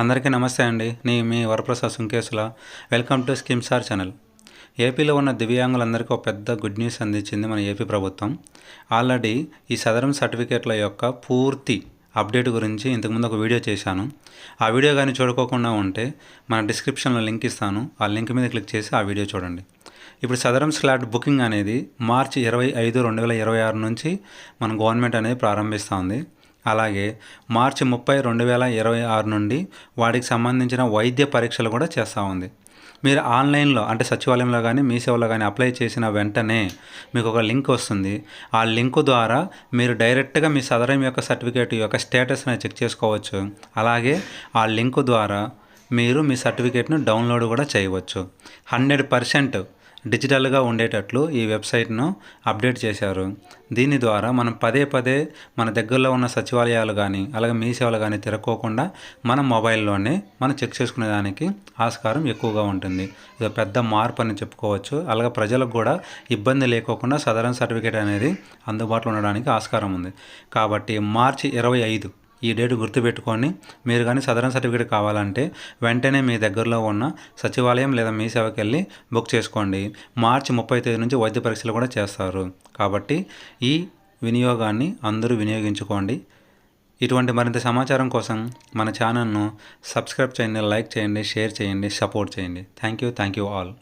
అందరికీ నమస్తే అండి. నేను మీ వరప్రసాద్ సుంకేసుల. వెల్కమ్ టు స్కిమ్సార్ ఛానల్. ఏపీలో ఉన్న దివ్యాంగులందరికీ ఒక పెద్ద గుడ్ న్యూస్ అందించింది మన ఏపీ ప్రభుత్వం. ఆల్రెడీ ఈ సదరం సర్టిఫికేట్ల యొక్క పూర్తి అప్డేట్ గురించి ఇంతకుముందు ఒక వీడియో చేశాను. ఆ వీడియో కానీ చూడకోకుండా ఉంటే మన డిస్క్రిప్షన్లో లింక్ ఇస్తాను. ఆ లింక్ మీద క్లిక్ చేసి ఆ వీడియో చూడండి. ఇప్పుడు సదరం స్లాట్ బుకింగ్ అనేది మార్చి 25, 2026 నుంచి మన గవర్నమెంట్ అనేది ప్రారంభిస్తుంది. అలాగే మార్చి 30, 2026 నుండి వాటికి సంబంధించిన వైద్య పరీక్షలు కూడా చేస్తూ ఉంది. మీరు ఆన్లైన్లో అంటే సచివాలయంలో కానీ మీ సేవలో కానీ అప్లై చేసిన వెంటనే మీకు ఒక లింక్ వస్తుంది. ఆ లింక్ ద్వారా మీరు డైరెక్ట్గా మీ సదరం యొక్క సర్టిఫికేట్ యొక్క స్టేటస్ని చెక్ చేసుకోవచ్చు. అలాగే ఆ లింక్ ద్వారా మీరు మీ సర్టిఫికేట్ను డౌన్లోడ్ కూడా చేయవచ్చు. 100% డిజిటల్గా ఉండేటట్లు ఈ వెబ్సైట్ను అప్డేట్ చేశారు. దీని ద్వారా మనం పదే మన దగ్గరలో ఉన్న సచివాలయాలు కానీ అలాగే మీ సేవలు కానీ తిరక్కోకుండా మన మొబైల్లోనే మనం చెక్ చేసుకునేదానికి ఆస్కారం ఎక్కువగా ఉంటుంది. ఇది పెద్ద మార్పు అని చెప్పుకోవచ్చు. అలాగే ప్రజలకు కూడా ఇబ్బంది లేకోకుండా సదరన్ సర్టిఫికేట్ అనేది అందుబాటులో ఉండడానికి ఆస్కారం ఉంది. కాబట్టి మార్చి 25 ఈ డేట్ గుర్తుపెట్టుకొని మీరు కానీ సదరన్ సర్టిఫికేట్ కావాలంటే వెంటనే మీ దగ్గరలో ఉన్న సచివాలయం లేదా మీ సేవకి వెళ్ళి బుక్ చేసుకోండి. మార్చి 30 నుంచి వైద్య పరీక్షలు కూడా చేస్తారు. కాబట్టి ఈ వినియోగాన్ని అందరూ వినియోగించుకోండి. ఇటువంటి మరింత సమాచారం కోసం మన ఛానల్ను సబ్స్క్రైబ్ చేయండి, లైక్ చేయండి, షేర్ చేయండి, సపోర్ట్ చేయండి. Thank you all.